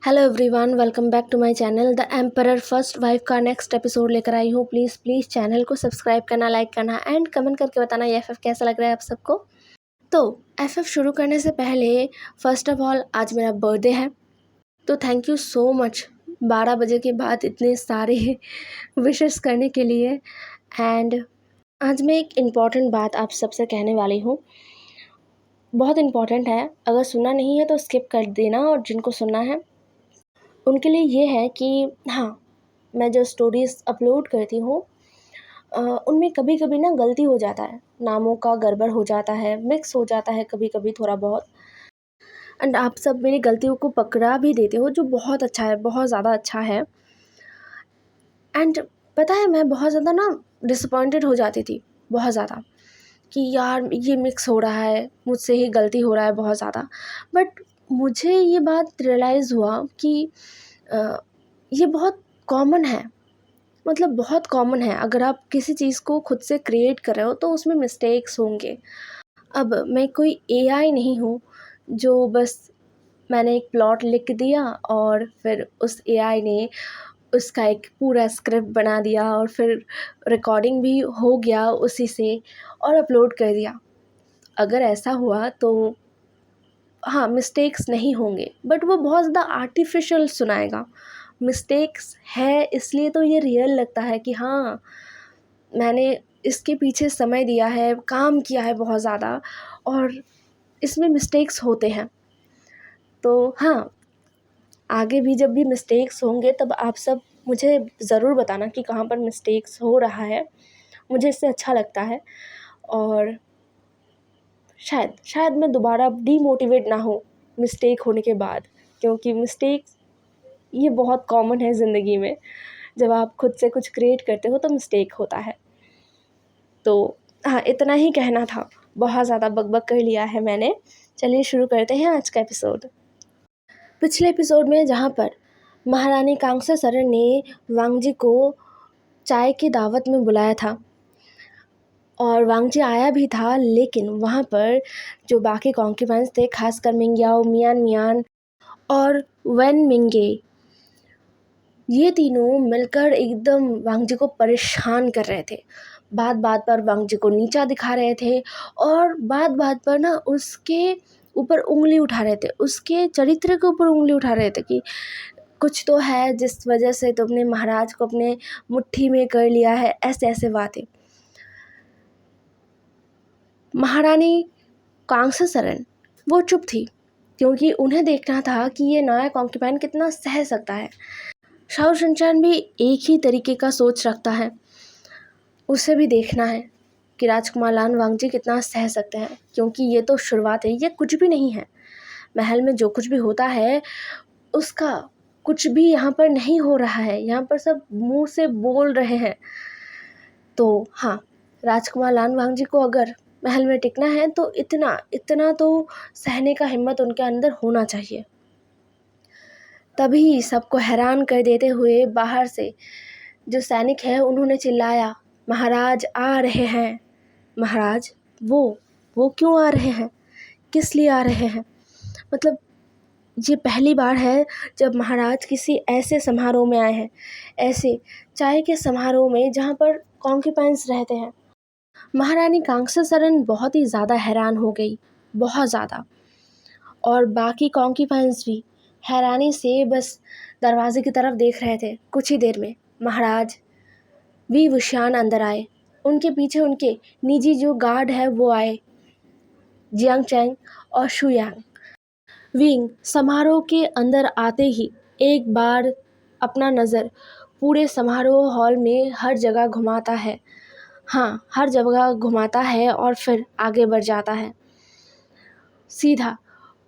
Hello everyone, welcome back to my channel the emperor first wife का next episode लेकर आई हूँ। Please please channel को subscribe करना, लाइक करना एंड कमेंट करके बताना ये एफएफ कैसा लग रहा है आप सबको। तो एफएफ शुरू करने से पहले फर्स्ट ऑफ ऑल आज मेरा बर्थडे है, तो थैंक यू सो मच 12 बजे के बाद इतने सारे विशेस करने के लिए। एंड आज मैं एक इम्पॉर्टेंट बात आप सबसे कहने वाली हूँ, बहुत इम्पॉर्टेंट है। अगर सुनना नहीं है तो स्किप कर देना, और जिनको सुनना है उनके लिए ये है कि हाँ, मैं जो स्टोरीज़ अपलोड करती हूँ उनमें कभी कभी ना गलती हो जाता है, नामों का गड़बड़ हो जाता है, मिक्स हो जाता है कभी कभी थोड़ा बहुत। एंड आप सब मेरी गलतियों को पकड़ा भी देते हो, जो बहुत अच्छा है, बहुत ज़्यादा अच्छा है। एंड पता है, मैं बहुत ज़्यादा ना डिसअपॉइंटेड हो जाती थी, बहुत ज़्यादा, कि यार ये मिक्स हो रहा है, मुझसे ही गलती हो रहा है बहुत ज़्यादा। बट मुझे ये बात रियलाइज़ हुआ कि ये बहुत कॉमन है, मतलब बहुत कॉमन है। अगर आप किसी चीज़ को खुद से क्रिएट कर रहे हो तो उसमें मिस्टेक्स होंगे। अब मैं कोई एआई नहीं हूँ जो बस मैंने एक प्लॉट लिख दिया और फिर उस एआई ने उसका एक पूरा स्क्रिप्ट बना दिया और फिर रिकॉर्डिंग भी हो गया उसी से और अपलोड कर दिया। अगर ऐसा हुआ तो हाँ, मिस्टेक्स नहीं होंगे, बट वो बहुत ज़्यादा आर्टिफिशियल सुनाएगा। मिस्टेक्स है इसलिए तो ये रियल लगता है कि हाँ, मैंने इसके पीछे समय दिया है, काम किया है बहुत ज़्यादा, और इसमें मिस्टेक्स होते हैं। तो हाँ, आगे भी जब भी मिस्टेक्स होंगे तब आप सब मुझे ज़रूर बताना कि कहाँ पर मिस्टेक्स हो रहा है। मुझे इससे अच्छा लगता है, और शायद मैं दोबारा डीमोटिवेट ना हो मिस्टेक होने के बाद, क्योंकि मिस्टेक्स ये बहुत कॉमन है ज़िंदगी में। जब आप खुद से कुछ क्रिएट करते हो तो मिस्टेक होता है। तो हाँ, इतना ही कहना था, बहुत ज़्यादा बकबक कर लिया है मैंने। चलिए शुरू करते हैं आज का एपिसोड। पिछले एपिसोड में जहाँ पर महारानी कांगसा सरन ने वांगजी को चाय की दावत में बुलाया था और वांगजी आया भी था, लेकिन वहाँ पर जो बाकी कॉन्क्यूबेंस थे, खासकर मिंगयाओ, मियान मियान और वेन मिंगे, ये तीनों मिलकर एकदम वांगजी को परेशान कर रहे थे। बात बात पर वांगजी को नीचा दिखा रहे थे और बात बात पर ना उसके ऊपर उंगली उठा रहे थे, उसके चरित्र के ऊपर उंगली उठा रहे थे कि कुछ तो है जिस वजह से तुमने महाराज को अपने मुट्ठी में कर लिया है, ऐसे ऐसे बातें। महारानी कांगसा सरन वो चुप थी, क्योंकि उन्हें देखना था कि ये नया कॉन्क्यूबेन कितना सह सकता है। शाओ शिनचैन भी एक ही तरीके का सोच रखता है, उसे भी देखना है कि राजकुमार लान वांगजी कितना सह सकते हैं, क्योंकि ये तो शुरुआत है, ये कुछ भी नहीं है। महल में जो कुछ भी होता है उसका कुछ भी यहाँ पर नहीं हो रहा है, यहाँ पर सब मुंह से बोल रहे हैं। तो हाँ, राजकुमार लान वांगजी को अगर महल में टिकना है तो इतना इतना तो सहने का हिम्मत उनके अंदर होना चाहिए। तभी सबको हैरान कर देते हुए बाहर से जो सैनिक है उन्होंने चिल्लाया, महाराज आ रहे हैं। महाराज? वो क्यों आ रहे हैं? किस लिए आ रहे हैं? मतलब ये पहली बार है जब महाराज किसी ऐसे समारोह में आए हैं, ऐसे चाय के समारोह में जहाँ पर कॉन्क्यूपेंस रहते हैं। महारानी कांगसा सरन बहुत ही ज़्यादा हैरान हो गई, बहुत ज़्यादा, और बाकी कॉन्क्यूपेंस भी हैरानी से बस दरवाजे की तरफ देख रहे थे। कुछ ही देर में महाराज वी वुशियान अंदर आए, उनके पीछे उनके निजी जो गार्ड है वो आए, जियांग चैंग और शू यांग। विंग समारोह के अंदर आते ही एक बार अपना नज़र पूरे समारोह हॉल में हर जगह घुमाता है, हाँ, हर जगह घुमाता है और फिर आगे बढ़ जाता है। सीधा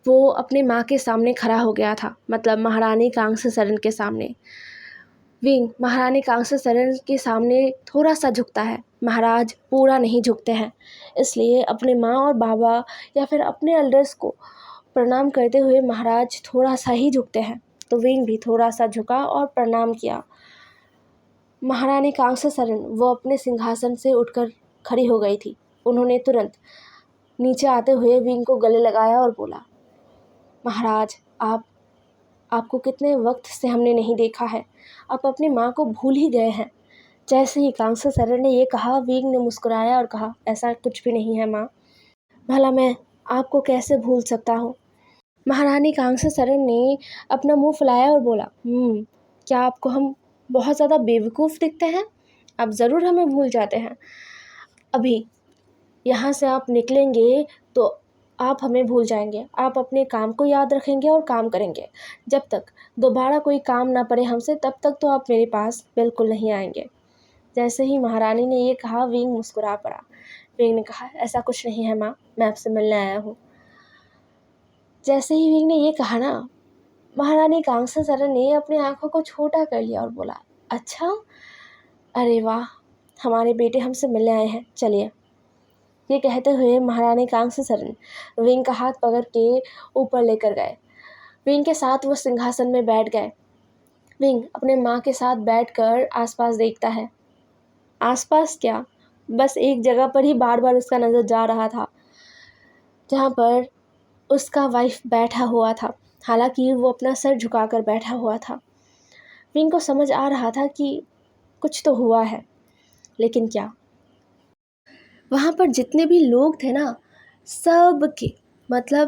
वो अपने माँ के सामने खड़ा हो गया था, मतलब महारानी कांगसा सरन के सामने। विंग महारानी कांगसा सरन के सामने थोड़ा सा झुकता है, महाराज पूरा नहीं झुकते हैं, इसलिए अपने माँ और बाबा या फिर अपने एल्डर्स को प्रणाम करते हुए महाराज थोड़ा सा ही झुकते हैं। तो विंग भी थोड़ा सा झुका और प्रणाम किया। महारानी कांगसा सरन वो अपने सिंहासन से उठकर खड़ी हो गई थी। उन्होंने तुरंत नीचे आते हुए विंग को गले लगाया और बोला, महाराज आप आपको कितने वक्त से हमने नहीं देखा है, आप अपनी माँ को भूल ही गए हैं। जैसे ही कांग्सो सरन ने ये कहा, विंग ने मुस्कुराया और कहा, ऐसा कुछ भी नहीं है माँ, भला मैं आपको कैसे भूल सकता हूँ। महारानी कांग्सो सरन ने अपना मुंह फुलाया और बोला, क्या आपको हम बहुत ज़्यादा बेवकूफ़ दिखते हैं? आप ज़रूर हमें भूल जाते हैं। अभी यहाँ से आप निकलेंगे तो आप हमें भूल जाएंगे। आप अपने काम को याद रखेंगे और काम करेंगे। जब तक दोबारा कोई काम ना पड़े हमसे, तब तक तो आप मेरे पास बिल्कुल नहीं आएंगे। जैसे ही महारानी ने ये कहा, विंग मुस्कुरा पड़ा। विंग ने कहा, ऐसा कुछ नहीं है माँ, मैं आपसे मिलने आया हूँ। जैसे ही विंग ने ये कहा ना, महारानी कांग्सो सरन ने अपनी आंखों को छोटा कर लिया और बोला, अच्छा, अरे वाह, हमारे बेटे हमसे मिलने आए हैं, चलिए। ये कहते हुए महारानी कांग्सो सरन विंग का हाथ पकड़ के ऊपर लेकर गए। विंग के साथ वो सिंहासन में बैठ गए। विंग अपने माँ के साथ बैठकर आसपास देखता है। आसपास क्या, बस एक जगह पर ही बार बार उसका नज़र जा रहा था, जहाँ पर उसका वाइफ बैठा हुआ था। हालांकि वो अपना सर झुकाकर बैठा हुआ था। विंग को समझ आ रहा था कि कुछ तो हुआ है, लेकिन क्या। वहाँ पर जितने भी लोग थे ना,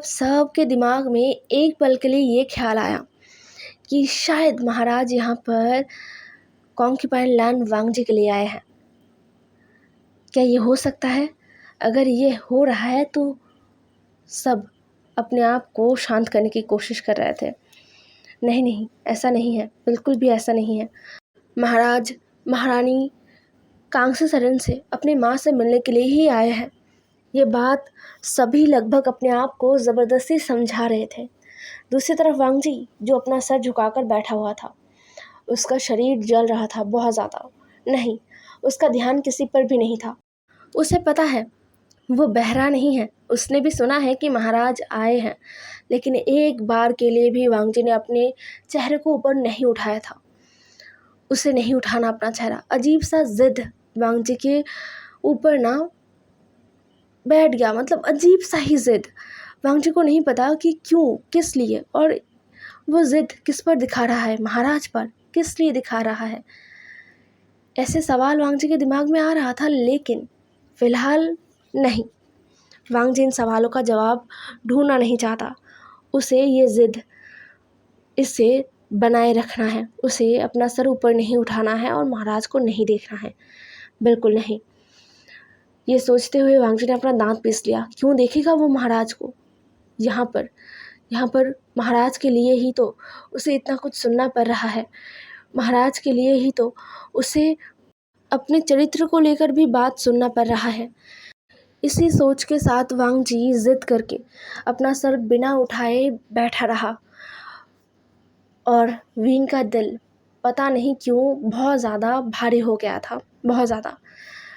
सबके दिमाग में एक पल के लिए ये ख्याल आया कि शायद महाराज यहाँ पर कॉन्क्यूपाइन लैंड वांगजी के लिए आए हैं। क्या ये हो सकता है? अगर ये हो रहा है तो सब अपने आप को शांत करने की कोशिश कर रहे थे। नहीं, ऐसा नहीं है, बिल्कुल भी ऐसा नहीं है। महाराज महारानी कांग्सो सरन से अपनी माँ से मिलने के लिए ही आए हैं। ये बात सभी लगभग अपने आप को ज़बरदस्ती समझा रहे थे। दूसरी तरफ वांगजी, जो अपना सर झुकाकर बैठा हुआ था, उसका शरीर जल रहा था बहुत ज़्यादा। नहीं, उसका ध्यान किसी पर भी नहीं था। उसे पता है वो बहरा नहीं है। उसने भी सुना है कि महाराज आए हैं, लेकिन एक बार के लिए भी वांगजी ने अपने चेहरे को ऊपर नहीं उठाया था। उसे नहीं उठाना अपना चेहरा। अजीब सा जिद वांगजी के ऊपर ना बैठ गया, मतलब अजीब सा ही जिद। वांगजी को नहीं पता कि क्यों, किस लिए, और वो जिद किस पर दिखा रहा है, महाराज पर किस लिए दिखा रहा है। ऐसे सवाल वांगजी के दिमाग में आ रहा था, लेकिन फिलहाल नहीं। वांगजी इन सवालों का जवाब ढूंढना नहीं चाहता। उसे ये जिद इसे बनाए रखना है। उसे अपना सर ऊपर नहीं उठाना है और महाराज को नहीं देखना है, बिल्कुल नहीं। ये सोचते हुए वांगजी ने अपना दांत पीस लिया। क्यों देखेगा वो महाराज को? यहाँ पर महाराज के लिए ही तो उसे इतना कुछ सुनना पड़ रहा है। महाराज के लिए ही तो उसे अपने चरित्र को लेकर भी बात सुनना पड़ रहा है। इसी सोच के साथ वांगजी जिद करके अपना सर बिना उठाए बैठा रहा, और विंग का दिल पता नहीं क्यों बहुत ज़्यादा भारी हो गया था, बहुत ज़्यादा।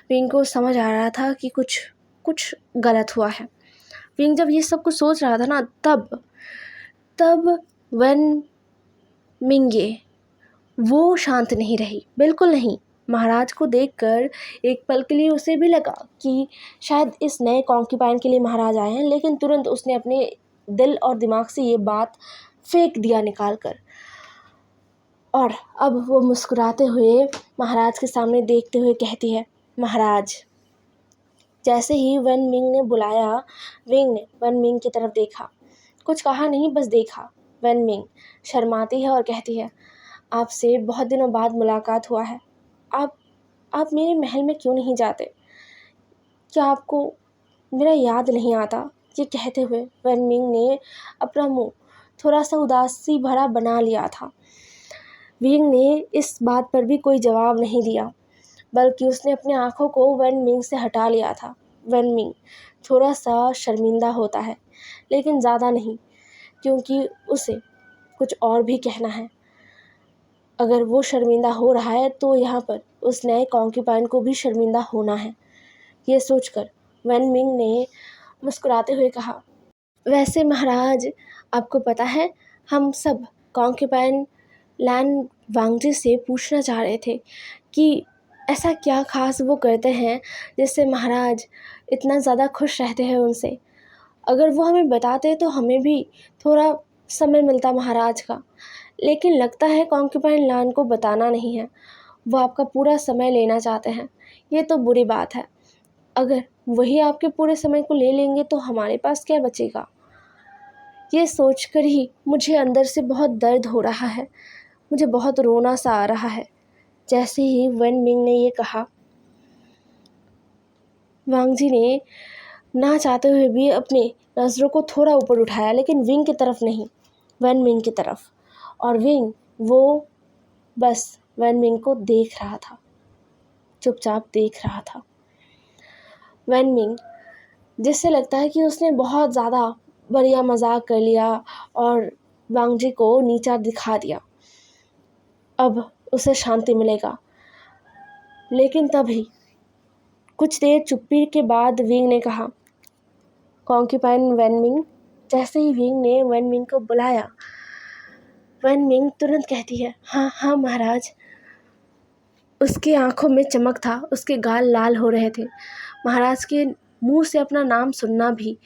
विंग को समझ आ रहा था कि कुछ गलत हुआ है। विंग जब ये सब कुछ सोच रहा था ना, तब वन मिंगे वो शांत नहीं रही, बिल्कुल नहीं। महाराज को देखकर एक पल के लिए उसे भी लगा कि शायद इस नए कॉन्क्यूपाइन के लिए महाराज आए हैं, लेकिन तुरंत उसने अपने दिल और दिमाग से ये बात फेंक दिया निकाल कर। और अब वो मुस्कुराते हुए महाराज के सामने देखते हुए कहती है, महाराज। जैसे ही वन मिंग ने बुलाया, विंग ने वन मिंग की तरफ देखा। कुछ कहा नहीं, बस देखा। वन मिंग शर्माती है और कहती है, आपसे बहुत दिनों बाद मुलाकात हुआ है। आप मेरे महल में क्यों नहीं जाते? क्या आपको मेरा याद नहीं आता? ये कहते हुए वन मिंग ने अपना मुंह थोड़ा सा उदासी भरा बना लिया था। विंग ने इस बात पर भी कोई जवाब नहीं दिया, बल्कि उसने अपनी आंखों को वन मिंग से हटा लिया था। वन मिंग थोड़ा सा शर्मिंदा होता है, लेकिन ज़्यादा नहीं, क्योंकि उसे कुछ और भी कहना है। अगर वो शर्मिंदा हो रहा है तो यहाँ पर उस नए कॉन्क्यूपाइन को भी शर्मिंदा होना है। ये सोचकर वन मिंग ने मुस्कुराते हुए कहा, वैसे महाराज, आपको पता है, हम सब कॉन्क्यूपाइन लैंड वांगजी से पूछना चाह रहे थे कि ऐसा क्या खास वो करते हैं जिससे महाराज इतना ज़्यादा खुश रहते हैं उनसे। अगर वो हमें बताते तो हमें भी थोड़ा समय मिलता महाराज का, लेकिन लगता है कॉन्क्यूपाइन लान को बताना नहीं है। वो आपका पूरा समय लेना चाहते हैं। ये तो बुरी बात है। अगर वही आपके पूरे समय को ले लेंगे तो हमारे पास क्या बचेगा? ये सोचकर ही मुझे अंदर से बहुत दर्द हो रहा है। मुझे बहुत रोना सा आ रहा है। जैसे ही वन मिंग ने ये कहा, वांग जी ने ना चाहते हुए भी अपनी नज़रों को थोड़ा ऊपर उठाया, लेकिन विंग की तरफ नहीं, वन मिंग की तरफ। और विंग वो बस वन मिंग को देख रहा था, चुपचाप देख रहा था। वन मिंग, जिससे लगता है कि उसने बहुत ज़्यादा बढ़िया मजाक कर लिया और वांग जी को नीचा दिखा दिया, अब उसे शांति मिलेगा। लेकिन तभी कुछ देर चुप्पी के बाद विंग ने कहा, कॉन्क्यूपाइन वन मिंग। जैसे ही विंग ने वन मिंग को बुलाया, वन मिंग तुरंत कहती है, हाँ हाँ महाराज। उसकी आंखों में चमक था, उसके गाल लाल हो रहे थे। महाराज के मुंह से अपना नाम सुनना भी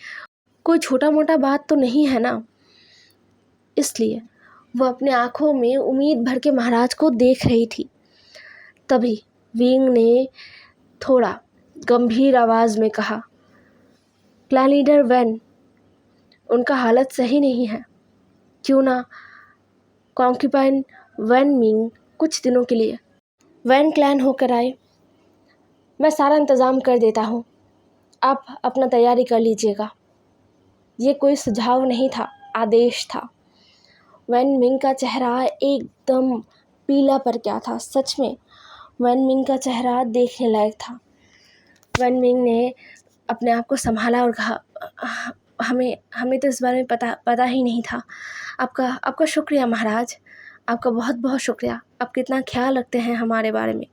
कोई छोटा मोटा बात तो नहीं है ना। इसलिए वो अपने आंखों में उम्मीद भर के महाराज को देख रही थी। तभी विंग ने थोड़ा गंभीर आवाज़ में कहा, क्लैन लीडर वैन, उनका हालत सही नहीं है। क्यों ना कॉन्क्यूपाइन वन मिंग कुछ दिनों के लिए वैन क्लैन होकर आए। मैं सारा इंतज़ाम कर देता हूँ, आप अपना तैयारी कर लीजिएगा। ये कोई सुझाव नहीं था, आदेश था। वैन मिंग का चेहरा एकदम पीला पड़ गया था। सच में वैन मिंग का चेहरा देखने लायक था। वैन मिंग ने अपने आप को संभाला और कहा, हमें तो इस बारे में पता ही नहीं था। आपका शुक्रिया महाराज, आपका बहुत बहुत शुक्रिया। आप कितना ख्याल रखते हैं हमारे बारे में,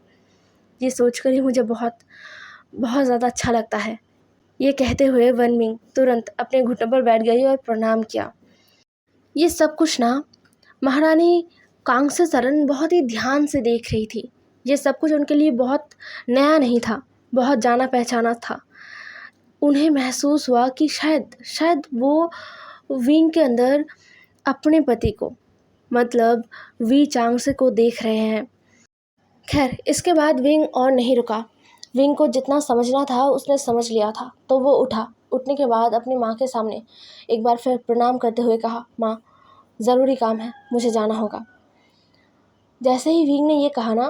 ये सोचकर ही मुझे बहुत बहुत ज़्यादा अच्छा लगता है। ये कहते हुए वन मिंग तुरंत अपने घुटनों पर बैठ गई और प्रणाम किया। ये सब कुछ ना महारानी कांग्से सरन बहुत ही ध्यान से देख रही थी। ये सब कुछ उनके लिए बहुत नया नहीं था, बहुत जाना पहचाना था। उन्हें महसूस हुआ कि शायद वो विंग के अंदर अपने पति को, मतलब वी चांगसे को देख रहे हैं। खैर, इसके बाद विंग और नहीं रुका। विंग को जितना समझना था उसने समझ लिया था, तो वो उठा। उठने के बाद अपनी माँ के सामने एक बार फिर प्रणाम करते हुए कहा, माँ, ज़रूरी काम है, मुझे जाना होगा। जैसे ही विंग ने ये कहा ना,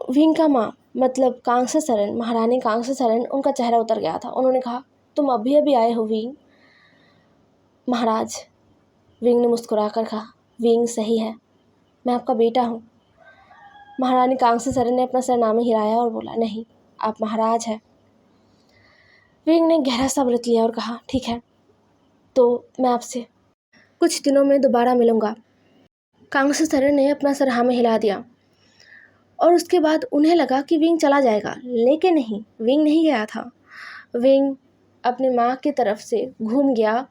विंग का माँ मतलब कांग्से सरन, महारानी कांग्से सरन, उनका चेहरा उतर गया था। उन्होंने कहा, तुम अभी अभी आए हो विंग? महाराज, विंग ने मुस्कुराकर कहा, विंग सही है, मैं आपका बेटा हूँ। महारानी कांग्से सरन ने अपना सरनामा हिलाया और बोला, नहीं, आप महाराज हैं। विंग ने गहरा सा व्रत लिया और कहा, ठीक है, तो मैं आपसे कुछ दिनों में दोबारा मिलूँगा। कांग्से सरन ने अपना सरनामा हिला दिया और उसके बाद उन्हें लगा कि विंग चला जाएगा, लेकिन नहीं, विंग नहीं गया था। विंग अपने माँ की तरफ से घूम गया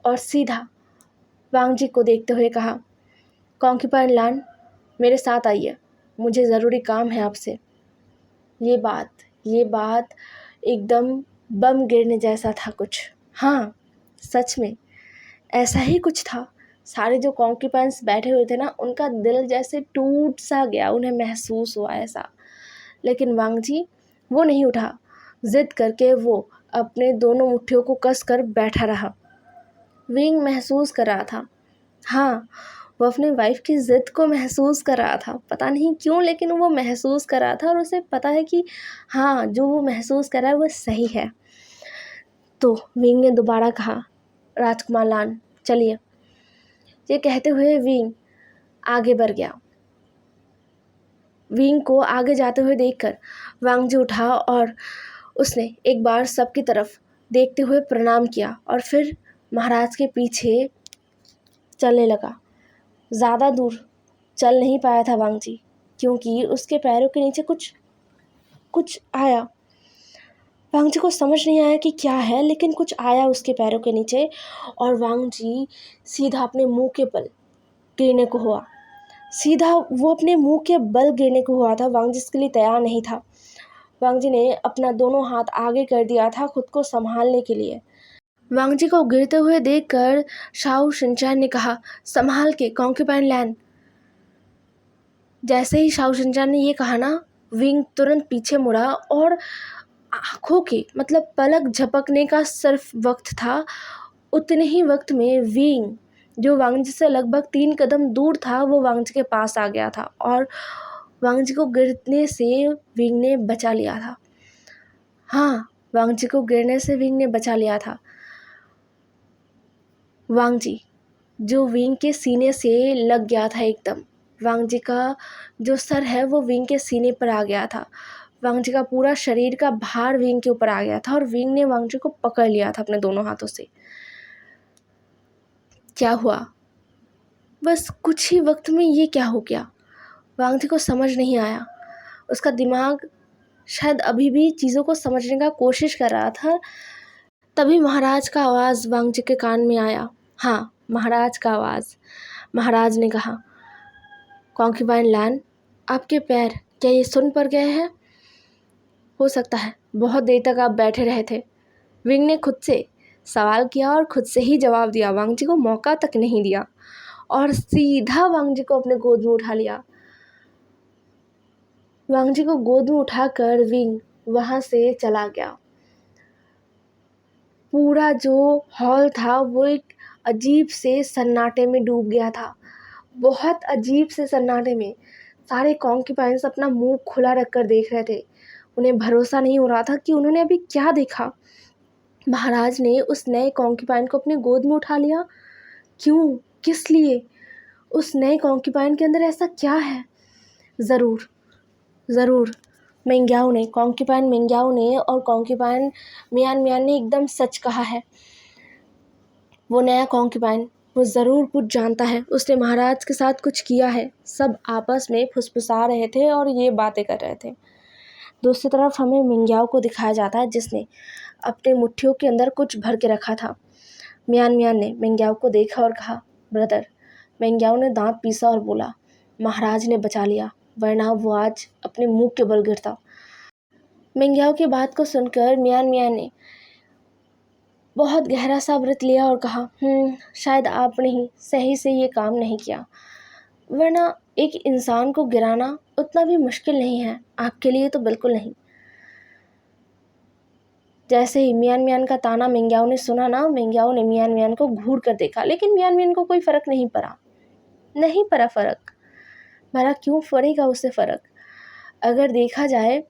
और सीधा वांग जी को देखते हुए कहा, कॉन्क्यूपाइन लान, मेरे साथ आइए, मुझे ज़रूरी काम है आपसे। ये बात एकदम बम गिरने जैसा था कुछ। हाँ, सच में ऐसा ही कुछ था। सारे जो कॉन्क्यूपाइंस बैठे हुए थे ना, उनका दिल जैसे टूट सा गया, उन्हें महसूस हुआ ऐसा। लेकिन वांग जी वो नहीं उठा। ज़िद करके वो अपने दोनों मुट्ठियों को कस कर बैठा रहा। विंग महसूस कर रहा था, हाँ, वो अपने वाइफ की ज़िद को महसूस कर रहा था। पता नहीं क्यों, लेकिन वो महसूस कर रहा था और उसे पता है कि हाँ, जो वो महसूस कर रहा है वो सही है। तो विंग ने दोबारा कहा, राजकुमार लान, चलिए। ये कहते हुए विंग आगे बढ़ गया। विंग को आगे जाते हुए देखकर वांग जी उठा और उसने एक बार सबकी तरफ देखते हुए प्रणाम किया और फिर महाराज के पीछे चलने लगा। ज़्यादा दूर चल नहीं पाया था वांग जी, क्योंकि उसके पैरों के नीचे कुछ आया। वांग जी को समझ नहीं आया कि क्या है, लेकिन कुछ आया उसके पैरों के नीचे और वांग जी सीधा अपने मुंह के बल गिरने को हुआ। वो अपने मुंह के बल गिरने को हुआ था। वांग जी इसके लिए तैयार नहीं था। वांग जी ने अपना दोनों हाथ आगे कर दिया था खुद को संभालने के लिए। वांगजी को गिरते हुए देखकर शाओ शिनचैन ने कहा, संभाल के कॉन्क्यूपाइन लैन। जैसे ही शाओ शिनचैन ने ये कहा ना, विंग तुरंत पीछे मुड़ा और आंखों के मतलब पलक झपकने का सिर्फ वक्त था। उतने ही वक्त में विंग जो वांगजी से लगभग 3 कदम दूर था वो वांगजी के पास आ गया था और वांगजी को गिरने से विंग ने बचा लिया था। हाँ, वांगजी को गिरने से विंग ने बचा लिया था। वांगजी जो विंग के सीने से लग गया था एकदम। वांगजी का जो सर है वो विंग के सीने पर आ गया था। वांगजी का पूरा शरीर का भार विंग के ऊपर आ गया था और विंग ने वांगजी को पकड़ लिया था अपने दोनों हाथों से। क्या हुआ? बस कुछ ही वक्त में ये क्या हो गया? वांगजी को समझ नहीं आया। उसका दिमाग शायद अभी भी चीज़ों को समझने का कोशिश कर रहा था। तभी महाराज का आवाज़ वांगजी के कान में आया। हाँ, महाराज का आवाज़। महाराज ने कहा, कॉन्क्यूबाइन लैन, आपके पैर क्या ये सुन पर गए हैं? हो सकता है बहुत देर तक आप बैठे रहे थे। विंग ने खुद से सवाल किया और खुद से ही जवाब दिया। वांगजी को मौका तक नहीं दिया और सीधा वांगजी को अपने गोद में उठा लिया। वांगजी को गोद में उठाकर विंग वहाँ से चला गया। पूरा जो हॉल था वो एक अजीब से सन्नाटे में डूब गया था। बहुत अजीब से सन्नाटे में सारे कॉन्क्यूपाइन्स अपना मुंह खुला रखकर देख रहे थे। उन्हें भरोसा नहीं हो रहा था कि उन्होंने अभी क्या देखा। महाराज ने उस नए कॉन्क्यूपाइन को अपने गोद में उठा लिया। क्यों? किस लिए? उस नए कॉन्क्यूपाइन के अंदर ऐसा क्या है? ज़रूर मेंग्याओ ने, कॉन्क्यूपाइन मेंग्याओ ने और कॉन्क्यूपाइन मियान मियान ने एकदम सच कहा है। वो नया कॉन्क्यूपाइन वो ज़रूर कुछ जानता है। उसने महाराज के साथ कुछ किया है। सब आपस में फुसफुसा रहे थे और ये बातें कर रहे थे। दूसरी तरफ हमें मिंग्याओ को दिखाया जाता है जिसने अपने मुट्ठियों के अंदर कुछ भर के रखा था। मियान मियान ने मिंग्याओ को देखा और कहा, ब्रदर। मिंग्याओ ने दांत पीसा और बोला, महाराज ने बचा लिया, वरना वो आज अपने मुंह के बल गिरता। मिंग्याओ की बात को सुनकर मियान मियान ने बहुत गहरा सा व्रत लिया और कहा, शायद आपने ही सही से ये काम नहीं किया, वरना एक इंसान को गिराना उतना भी मुश्किल नहीं है, आपके लिए तो बिल्कुल नहीं। जैसे ही मियान मियान का ताना मिंग्याओ ने सुना ना, मिंग्याओ ने मियान मियान को घूर कर देखा, लेकिन मियान मियान को कोई फ़र्क नहीं पड़ा फ़र्क। भला क्यों पड़ेगा उसे फ़र्क? अगर देखा जाए,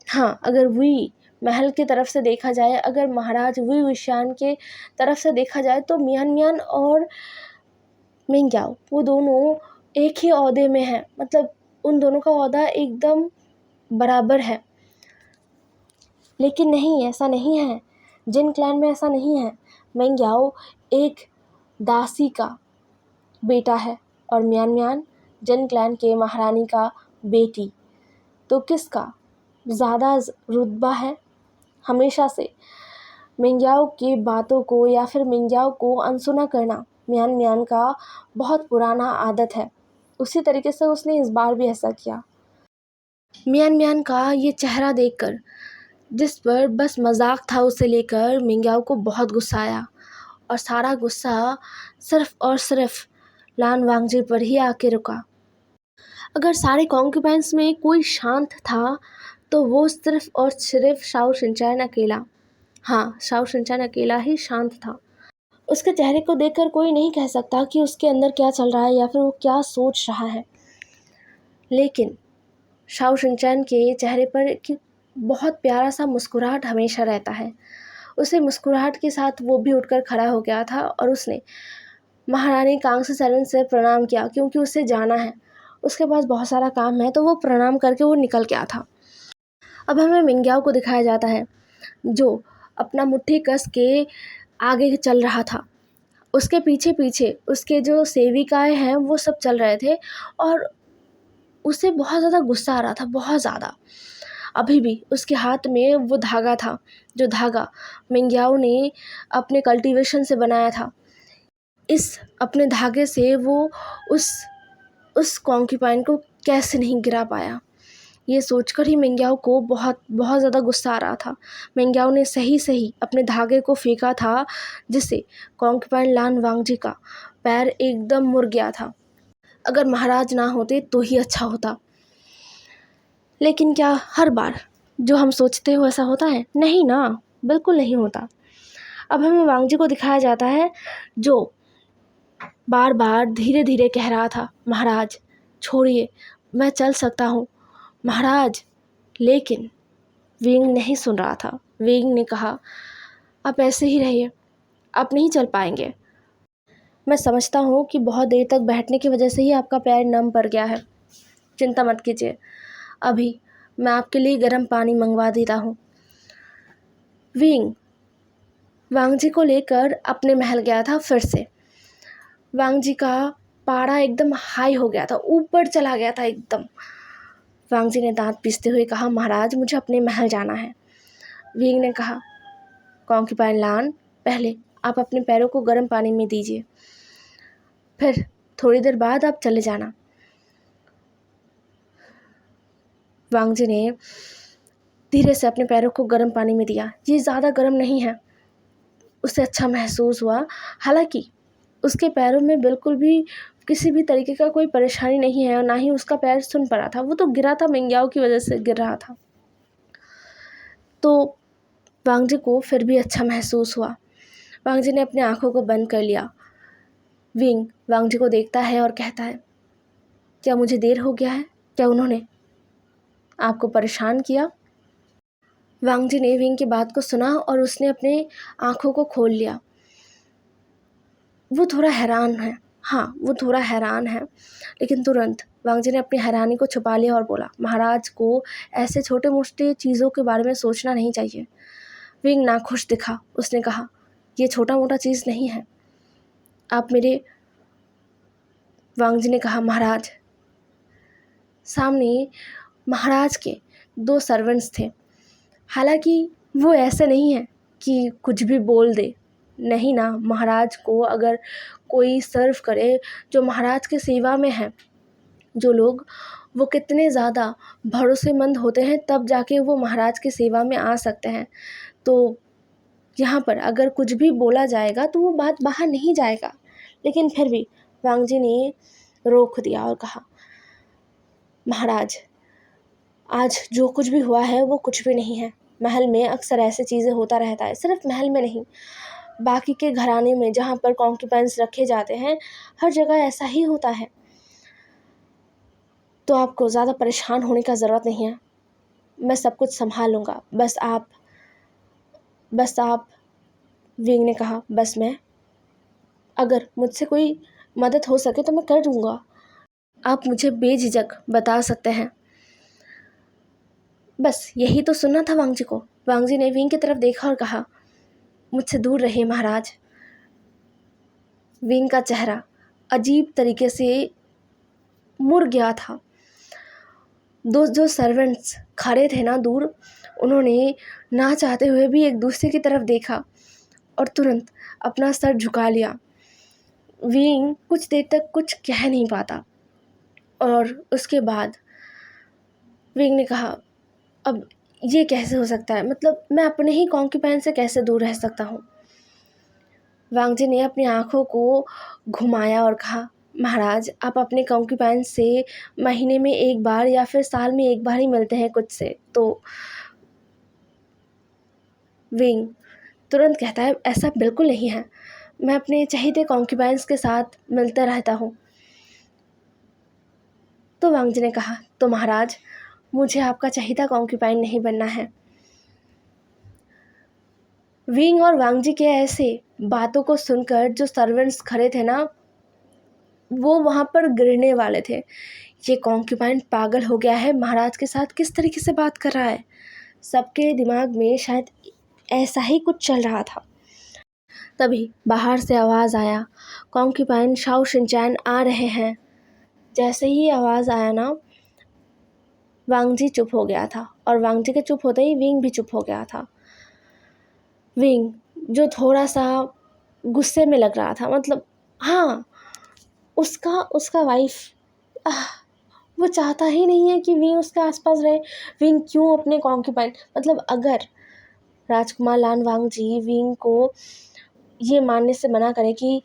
हाँ, अगर वी महल की तरफ से देखा जाए, अगर महाराज वी विशान के तरफ से देखा जाए तो मियान मियान और मिंग्याओ वो दोनों एक ही ओहदे में हैं। मतलब उन दोनों का ओहदा एकदम बराबर है। लेकिन नहीं, ऐसा नहीं है। जिन क्लैन में ऐसा नहीं है। मिंग्याओ एक दासी का बेटा है और मियान मियान जिन क्लैन के महारानी का बेटी। तो किसका ज़्यादा रुतबा है? हमेशा से मिंग्याओ की बातों को या फिर मिंग्याओ को अनसुना करना मियान मियान का बहुत पुराना आदत है। उसी तरीके से उसने इस बार भी ऐसा किया। मियान मियान का ये चेहरा देखकर, जिस पर बस मजाक था उसे लेकर, मिंग्याओ को बहुत गुस्सा आया और सारा गुस्सा सिर्फ और सिर्फ लान वांगजी पर ही आके रुका। अगर सारे कॉन्क्यूपाइंस में कोई शांत था तो वो सिर्फ और सिर्फ शाओ शिनचैन अकेला। हाँ, शाओ शिनचैन अकेला ही शांत था। उसके चेहरे को देखकर कोई नहीं कह सकता कि उसके अंदर क्या चल रहा है या फिर वो क्या सोच रहा है। लेकिन शाओ शिनचैन के चेहरे पर कि बहुत प्यारा सा मुस्कुराहट हमेशा रहता है। उसे मुस्कुराहट के साथ वो भी उठकर खड़ा हो गया था और उसने महारानी कांग्सी से प्रणाम किया, क्योंकि उसे जाना है, उसके पास बहुत सारा काम है, तो वो प्रणाम करके वो निकल गया था। अब हमें मिंग्याओ को दिखाया जाता है जो अपना मुट्ठी कस के आगे चल रहा था। उसके पीछे पीछे उसके जो सेविकाएं हैं वो सब चल रहे थे और उसे बहुत ज़्यादा गुस्सा आ रहा था, बहुत ज़्यादा। अभी भी उसके हाथ में वो धागा था, जो धागा मिंग्याओ ने अपने कल्टीवेशन से बनाया था। इस अपने धागे से वो उस कॉन्क्यूपाइन को कैसे नहीं गिरा पाया। ये सोचकर ही मिंग्याओ को बहुत बहुत ज़्यादा गुस्सा आ रहा था। मिंग्याओ ने सही अपने धागे को फेंका था, जिससे कॉन्क्यूपाइन लान वांगजी का पैर एकदम मुड़ गया था। अगर महाराज ना होते तो ही अच्छा होता। लेकिन क्या हर बार जो हम सोचते हो ऐसा होता है? नहीं ना, बिल्कुल नहीं होता। अब हमें वांगजी को दिखाया जाता है, जो बार बार धीरे धीरे कह रहा था, महाराज छोड़िए, मैं चल सकता हूँ महाराज। लेकिन विंग नहीं सुन रहा था। विंग ने कहा, आप ऐसे ही रहिए, आप नहीं चल पाएंगे। मैं समझता हूँ कि बहुत देर तक बैठने की वजह से ही आपका पैर नम पड़ गया है। चिंता मत कीजिए, अभी मैं आपके लिए गर्म पानी मंगवा देता हूँ। विंग वांगजी को लेकर अपने महल गया था फिर से। वांगजी का पारा एकदम हाई हो गया था, ऊपर चला गया था एकदम। वांगजी ने दांत पीसते हुए कहा, महाराज मुझे अपने महल जाना है। विंग ने कहा, कॉन्क्यूपाइन लान, पहले आप अपने पैरों को गर्म पानी में दीजिए, फिर थोड़ी देर बाद आप चले जाना। वांगजी ने धीरे से अपने पैरों को गर्म पानी में दिया। ये ज़्यादा गर्म नहीं है, उसे अच्छा महसूस हुआ। हालांकि उसके पैरों में बिल्कुल भी किसी भी तरीके का कोई परेशानी नहीं है और ना ही उसका पैर सुन पड़ा था। वो तो गिरा था, मिंग्याओ की वजह से गिर रहा था। तो वांगजी को फिर भी अच्छा महसूस हुआ। वांगजी ने अपनी आंखों को बंद कर लिया। विंग वांगजी को देखता है और कहता है, क्या मुझे देर हो गया है? क्या उन्होंने आपको परेशान किया? वांगजी ने विंग की बात को सुना और उसने अपने आंखों को खोल लिया। वो थोड़ा हैरान है, हाँ वो थोड़ा हैरान है, लेकिन तुरंत वांगजी ने अपनी हैरानी को छुपा लिया और बोला, महाराज को ऐसे छोटे मोटे चीज़ों के बारे में सोचना नहीं चाहिए। विंग नाखुश दिखा। उसने कहा, ये छोटा मोटा चीज़ नहीं है, आप मेरे। वांगजी ने कहा, महाराज। सामने महाराज के 2 सर्वेंट्स थे। हालांकि वो ऐसे नहीं है कि कुछ भी बोल दे, नहीं ना। महाराज को अगर कोई सर्व करे जो महाराज की सेवा में है, जो लोग वो कितने ज़्यादा भरोसेमंद होते हैं, तब जाके वो महाराज की सेवा में आ सकते हैं। तो यहाँ पर अगर कुछ भी बोला जाएगा तो वो बात बाहर नहीं जाएगा। लेकिन फिर भी वांगजी ने रोक दिया और कहा, महाराज आज जो कुछ भी हुआ है वो कुछ भी नहीं है। महल में अक्सर ऐसे चीज़ें होता रहता है, सिर्फ महल में नहीं, बाकी के घराने में जहाँ पर कॉन्क्यूपाइंस रखे जाते हैं, हर जगह ऐसा ही होता है। तो आपको ज़्यादा परेशान होने का ज़रूरत नहीं है, मैं सब कुछ संभाल लूँगा, बस आप। विंग ने कहा, बस मैं? अगर मुझसे कोई मदद हो सके तो मैं कर दूँगा, आप मुझे बेझिझक बता सकते हैं। बस यही तो सुनना था वांगजी को। वांगजी ने विंग की तरफ देखा और कहा, मुझसे दूर रहिए महाराज। विंग का चेहरा अजीब तरीके से मुड़ गया था। जो सर्वेंट्स खड़े थे ना दूर, उन्होंने ना चाहते हुए भी एक दूसरे की तरफ देखा और तुरंत अपना सर झुका लिया। विंग कुछ देर तक कुछ कह नहीं पाता और उसके बाद विंग ने कहा, अब ये कैसे हो सकता है? मतलब मैं अपने ही कॉन्क्यूपाइन से कैसे दूर रह सकता हूँ? वांगजी ने अपनी आंखों को घुमाया और कहा, महाराज आप अपने कॉन्क्यूपाइन से महीने में 1 बार या फिर साल में 1 बार ही मिलते हैं कुछ से। तो विंग तुरंत कहता है, ऐसा बिल्कुल नहीं है, मैं अपने चहेते कॉन्क्यूपाइंस के साथ मिलता रहता हूँ। तो वांगजी ने कहा, तो महाराज मुझे आपका चहेता कॉन्क्यूपाइन नहीं बनना है। विंग और वांगजी के ऐसे बातों को सुनकर जो सर्वेंट्स खड़े थे ना, वो वहाँ पर गिरने वाले थे। ये कॉन्क्यूपाइन पागल हो गया है, महाराज के साथ किस तरीके से बात कर रहा है। सबके दिमाग में शायद ऐसा ही कुछ चल रहा था। तभी बाहर से आवाज़ आया, कॉन्क्यूपाइन शाओ शिनचैन आ रहे हैं। जैसे ही आवाज़ आया ना, वांगजी चुप हो गया था और वांगजी के चुप होते ही विंग भी चुप हो गया था। विंग जो थोड़ा सा गुस्से में लग रहा था, मतलब हाँ, उसका वाइफ वो चाहता ही नहीं है कि विंग उसके आसपास रहे। विंग क्यों अपने कॉन्क्यूपाइन, मतलब अगर राजकुमार लान वांगजी विंग को ये मानने से मना करे कि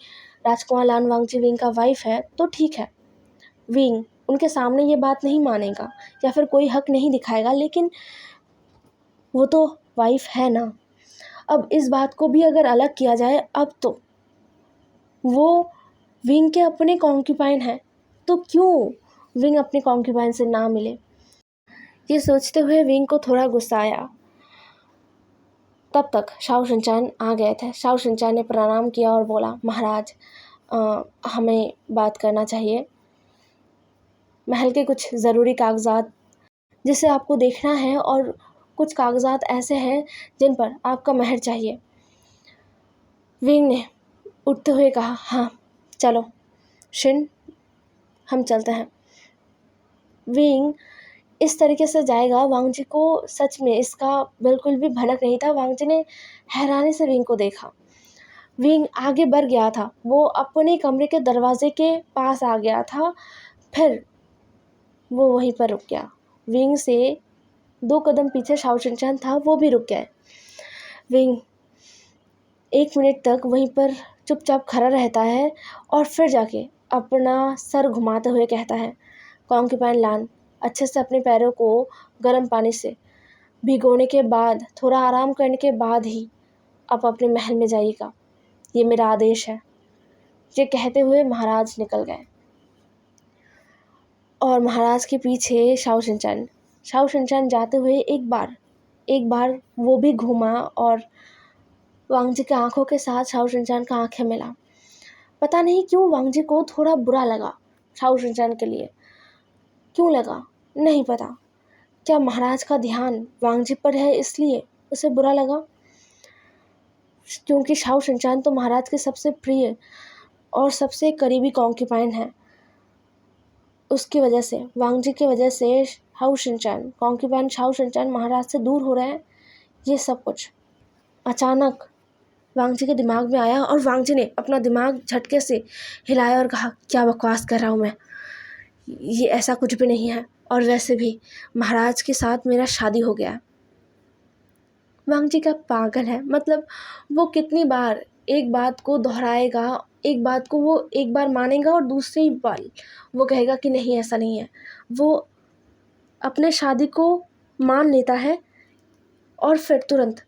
राजकुमार लान वांगजी विंग का वाइफ है, तो ठीक है, विंग उनके सामने ये बात नहीं मानेगा या फिर कोई हक नहीं दिखाएगा, लेकिन वो तो वाइफ है ना। अब इस बात को भी अगर अलग किया जाए, अब तो वो विंग के अपने कॉन्क्यूपाइन है, तो क्यों विंग अपने कॉन्क्यूपाइन से ना मिले। ये सोचते हुए विंग को थोड़ा गुस्सा आया। तब तक शाओ शिनचान आ गए थे। शाओ शिनचान ने प्रणाम किया और बोला, महाराज हमें बात करना चाहिए। महल के कुछ ज़रूरी कागजात जिसे आपको देखना है, और कुछ कागजात ऐसे हैं जिन पर आपका महर चाहिए। विंग ने उठते हुए कहा, हाँ चलो शिन, हम चलते हैं। विंग इस तरीके से जाएगा, वांगजी को सच में इसका बिल्कुल भी भनक नहीं था। वांगजी ने हैरानी से विंग को देखा। विंग आगे बढ़ गया था, वो अपने कमरे के दरवाजे के पास आ गया था, फिर वो वहीं पर रुक गया। विंग से 2 कदम पीछे शाओ शिनचान था, वो भी रुक गया। विंग 1 मिनट तक वहीं पर चुपचाप खड़ा रहता है और फिर जाके अपना सर घुमाते हुए कहता है, कॉन्क्यूपाइन लान, अच्छे से अपने पैरों को गर्म पानी से भिगोने के बाद, थोड़ा आराम करने के बाद ही आप अपने महल में जाइएगा, ये मेरा आदेश है। ये कहते हुए महाराज निकल गए और महाराज के पीछे शाओ शिनचान जाते हुए एक बार वो भी घूमा और वांगजी की आंखों के साथ शाओ शिनचान का आंखें मिला। पता नहीं क्यों वांगजी को थोड़ा बुरा लगा शाओ शिनचान के लिए। क्यों लगा नहीं पता। क्या महाराज का ध्यान वांगजी पर है इसलिए उसे बुरा लगा? क्योंकि शाओ शिनचान तो महाराज के सबसे प्रिय और सबसे करीबी कॉन्क्यूपाइन है। उसकी वजह से, वांगजी की वजह से शाओ शिनचान, कॉन्क्यूपाइन शाओ शिनचान महाराज से दूर हो रहे हैं। ये सब कुछ अचानक वांगजी के दिमाग में आया और वांगजी ने अपना दिमाग झटके से हिलाया और कहा, क्या बकवास कर रहा हूँ मैं, ये ऐसा कुछ भी नहीं है, और वैसे भी महाराज के साथ मेरा शादी हो गया। वांगजी का पागल है, मतलब वो कितनी बार एक बात को दोहराएगा, एक बात को वो एक बार मानेगा और दूसरी बार वो कहेगा कि नहीं ऐसा नहीं है। वो अपने शादी को मान लेता है और फिर तुरंत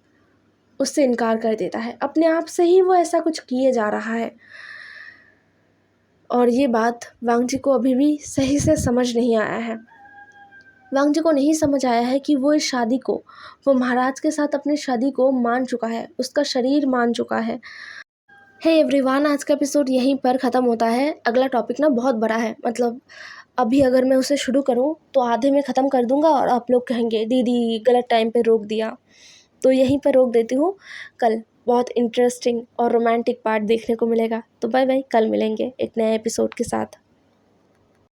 उससे इनकार कर देता है। अपने आप से ही वो ऐसा कुछ किए जा रहा है और ये बात वांगजी को अभी भी सही से समझ नहीं आया है। वांगजी को नहीं समझ आया है कि वो इस शादी को, वो महाराज के साथ अपनी शादी को मान चुका है, उसका शरीर मान चुका है। हे एवरीवन, आज का एपिसोड यहीं पर ख़त्म होता है। अगला टॉपिक ना बहुत बड़ा है, मतलब अभी अगर मैं उसे शुरू करूं तो आधे में ख़त्म कर दूंगा और आप लोग कहेंगे दीदी गलत टाइम पे रोक दिया, तो यहीं पर रोक देती हूँ। कल बहुत इंटरेस्टिंग और रोमांटिक पार्ट देखने को मिलेगा। तो बाय बाय, कल मिलेंगे एक नए एपिसोड के साथ।